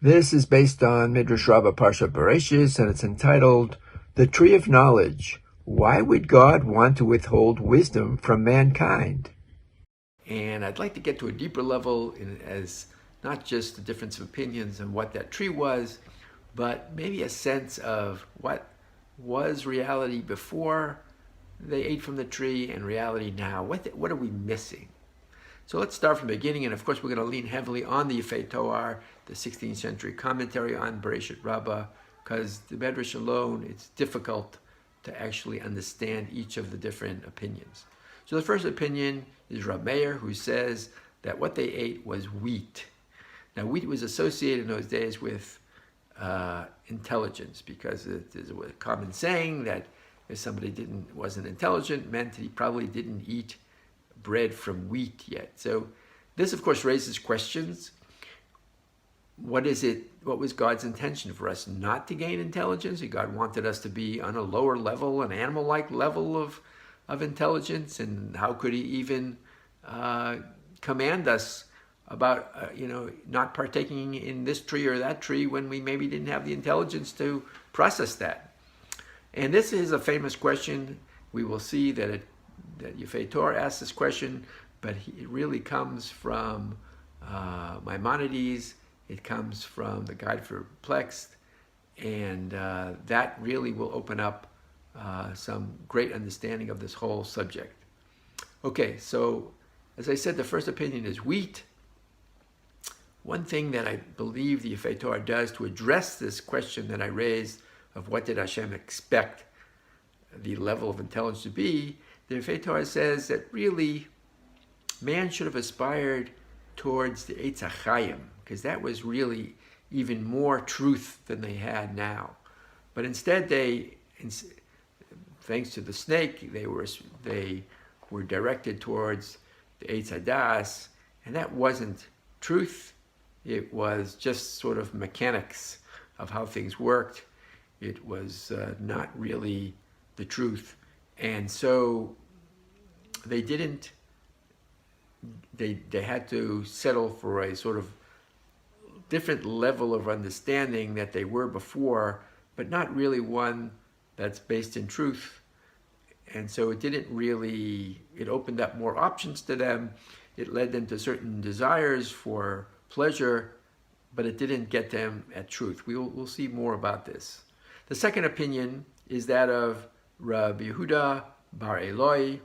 This is based on Midrash Rabbah Parshat Bereishis, and it's entitled, The Tree of Knowledge. Why would God want to withhold wisdom from mankind? And I'd like to get to a deeper level as not just the difference of opinions and what that tree was, but maybe a sense of what was reality before they ate from the tree and reality now. What are we missing? So let's start from the beginning, and of course we're going to lean heavily on the Yefei Toar, the 16th century commentary on Bereishis Rabbah, because the Midrash alone, it's difficult to actually understand each of the different opinions. So the first opinion is Rab Meir, who says that what they ate was wheat. Now wheat was associated in those days with intelligence, because there's a common saying that if somebody wasn't intelligent, meant that he probably didn't eat bread from wheat yet. So this of course raises questions. What was God's intention for us not to gain intelligence? God wanted us to be on a lower level, an animal-like level of intelligence, and how could he even command us about not partaking in this tree or that tree when we maybe didn't have the intelligence to process that? And this is a famous question. We will see that Yefei Toar asks this question, but it really comes from Maimonides. It comes from the Guide for Perplexed, and that really will open up some great understanding of this whole subject. Okay, so as I said, the first opinion is wheat. One thing that I believe the Yefei Toar does to address this question that I raised of what did Hashem expect the level of intelligence to be, the Yefei Toar says that really man should have aspired towards the Eitz HaChaim, because that was really even more truth than they had now. But instead thanks to the snake, they were directed towards the Eitz HaDas, and that wasn't truth. It was just sort of mechanics of how things worked. It was not really the truth. And so they had to settle for a sort of different level of understanding that they were before, but not really one that's based in truth. And so it opened up more options to them. It led them to certain desires for pleasure, but it didn't get them at truth. We'll see more about this. The second opinion is that of Rabbi Yehuda Bar Eloi,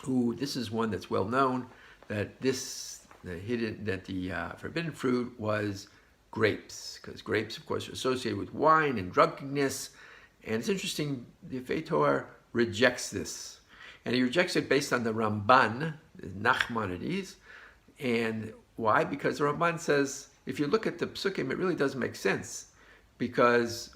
who, this is one that's well known, that the forbidden fruit was grapes, because grapes, of course, are associated with wine and drunkenness. And it's interesting, the Yefei Toar rejects this. And he rejects it based on the Ramban, Nachmanides. And why? Because the Ramban says, if you look at the psukim, it really doesn't make sense, because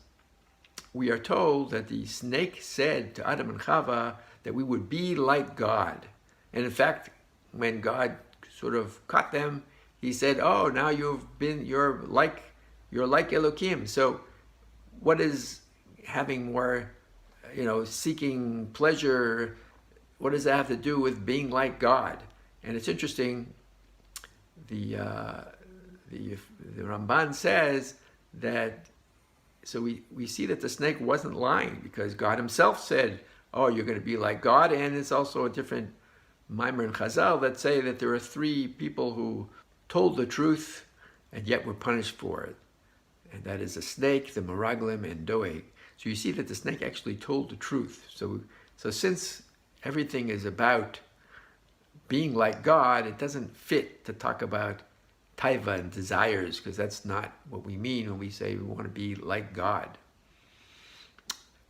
we are told that the snake said to Adam and Chava that we would be like God. And in fact, when God sort of caught them, he said, oh, now you're like Elohim. So what is having more, seeking pleasure, what does that have to do with being like God? And it's interesting, the Ramban says that, so we see that the snake wasn't lying, because God himself said, oh, you're going to be like God. And it's also a different Maimer and Chazal that say that there are three people who told the truth and yet were punished for it. And that is the snake, the Meraglim, and Doeg. So you see that the snake actually told the truth. So since everything is about being like God, it doesn't fit to talk about taiva and desires, because that's not what we mean when we say we want to be like God.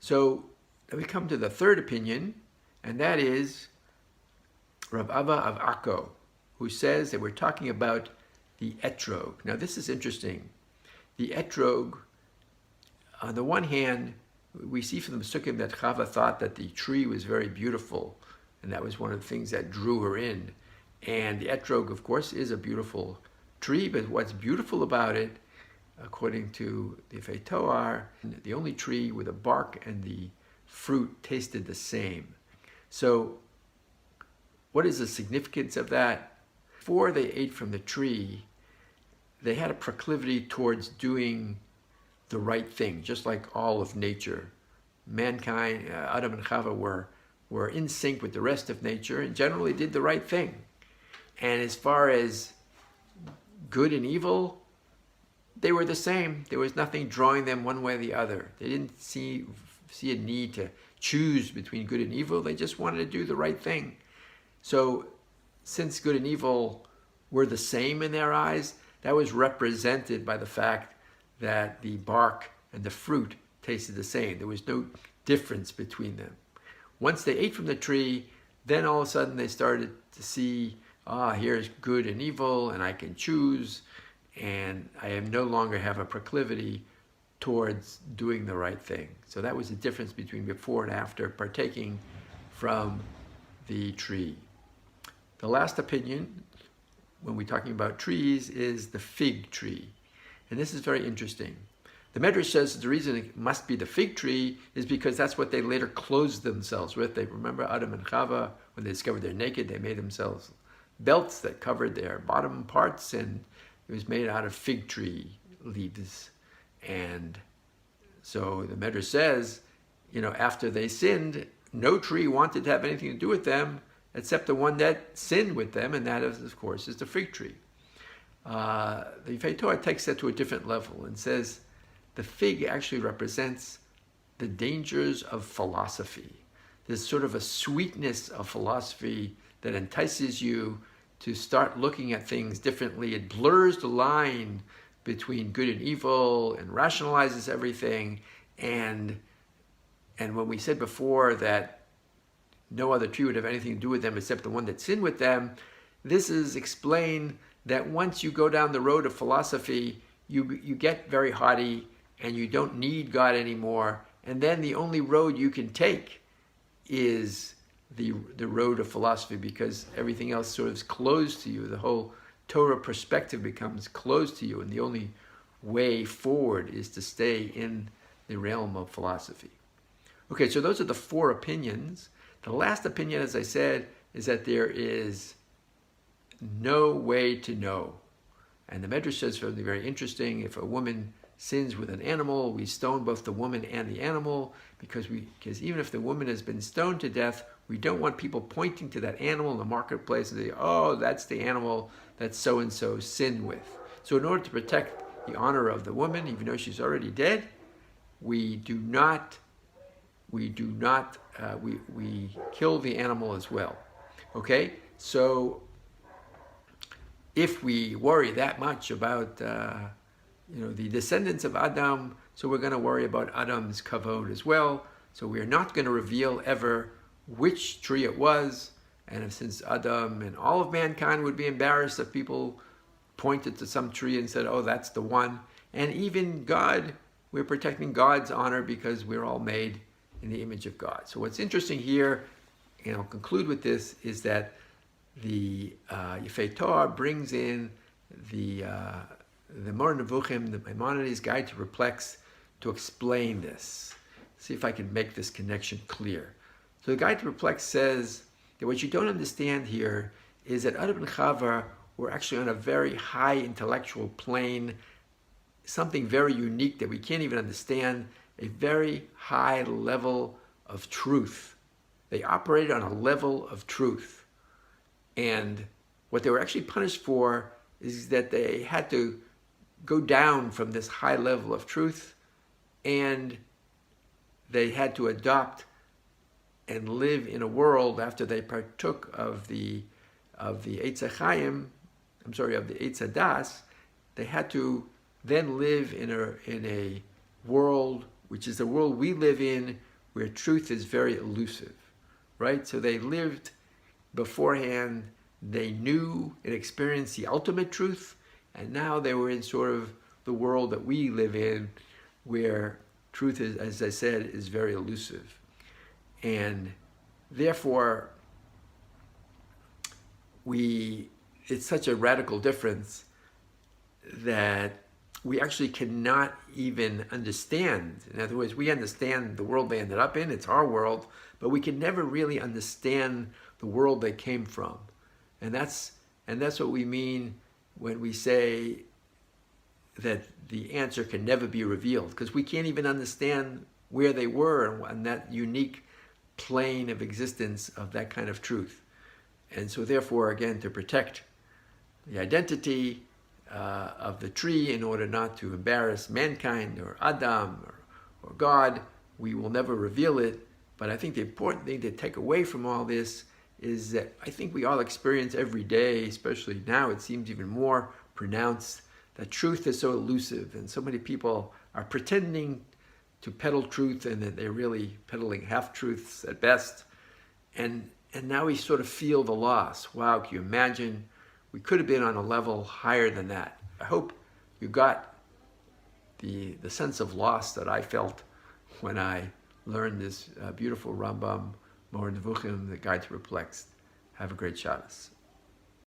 So then we come to the third opinion, and that is Rabbah of Akko, who says that we're talking about the etrog. Now this is interesting. The etrog, on the one hand, we see from the Sukkim that Chava thought that the tree was very beautiful, and that was one of the things that drew her in. And the etrog, of course, is a beautiful tree, but what's beautiful about it, according to the Yefei Toar, the only tree where the bark and the fruit tasted the same. So what is the significance of that? Before they ate from the tree, they had a proclivity towards doing the right thing, just like all of nature. Mankind, Adam and Chava were in sync with the rest of nature and generally did the right thing. And as far as good and evil, they were the same. There was nothing drawing them one way or the other. They didn't see a need to choose between good and evil. They just wanted to do the right thing. So since good and evil were the same in their eyes, that was represented by the fact that the bark and the fruit tasted the same. There was no difference between them. Once they ate from the tree, then all of a sudden they started to see, here's good and evil, and I can choose, and I am no longer have a proclivity towards doing the right thing. So that was the difference between before and after partaking from the tree. The last opinion, when we're talking about trees, is the fig tree. And this is very interesting. The Midrash says the reason it must be the fig tree is because that's what they later clothed themselves with. They remember Adam and Chava, when they discovered they're naked, they made themselves belts that covered their bottom parts, and it was made out of fig tree leaves. And so the Midrash says, after they sinned, no tree wanted to have anything to do with them except the one that sinned with them, and that, of course, is the fig tree. The Yifei Torah takes that to a different level and says the fig actually represents the dangers of philosophy. There's sort of a sweetness of philosophy that entices you to start looking at things differently. It blurs the line between good and evil and rationalizes everything. And when we said before that no other tree would have anything to do with them except the one that sinned with them, this is explained that once you go down the road of philosophy, you get very haughty and you don't need God anymore. And then the only road you can take is the road of philosophy, because everything else sort of is closed to you. The whole Torah perspective becomes closed to you, and the only way forward is to stay in the realm of philosophy. Okay, so those are the four opinions. The last opinion, as I said, is that there is no way to know. And the Midrash says something very interesting. If a woman sins with an animal, we stone both the woman and the animal, because even if the woman has been stoned to death, we don't want people pointing to that animal in the marketplace and say, oh, that's the animal that so-and-so sinned with. So in order to protect the honor of the woman, even though she's already dead, we kill the animal as well. Okay, so if we worry that much about the descendants of Adam, so we're going to worry about Adam's kavod as well. So we're not going to reveal ever which tree it was. And since Adam and all of mankind would be embarrassed if people pointed to some tree and said, oh, that's the one. And even God, we're protecting God's honor because we're all made in the image of God. So what's interesting here, and I'll conclude with this, is that the Yifei Torah brings in the Moreh Nevuchim, the Maimonides' Guide to Perplex, to explain this. See if I can make this connection clear. So the Guide to Perplex says that what you don't understand here is that Adam and Chava were actually on a very high intellectual plane, something very unique that we can't even understand, a very high level of truth. They operated on a level of truth. And what they were actually punished for is that they had to go down from this high level of truth, and they had to adopt and live in a world after they partook of the Eitz HaChaim, of the Eitz HaDas. They had to then live in a world which is the world we live in, where truth is very elusive, right? So they lived beforehand, they knew and experienced the ultimate truth, and now they were in sort of the world that we live in, where truth is, as I said, is very elusive. And therefore, it's such a radical difference that we actually cannot even understand. In other words, we understand the world they ended up in, it's our world, but we can never really understand the world they came from. And that's what we mean when we say that the answer can never be revealed, because we can't even understand where they were on that unique plane of existence of that kind of truth. And so therefore, again, to protect the identity of the tree in order not to embarrass mankind or Adam or God, we will never reveal it. But I think the important thing to take away from all this is that I think we all experience every day, especially now it seems even more pronounced, that truth is so elusive, and so many people are pretending to peddle truth, and that they're really peddling half-truths at best. And now we sort of feel the loss. Wow, can you imagine? We could have been on a level higher than that. I hope you got the sense of loss that I felt when I learned this beautiful Rambam, Moreh Nevuchim, the Guide to Perplexed. Have a great Shabbos.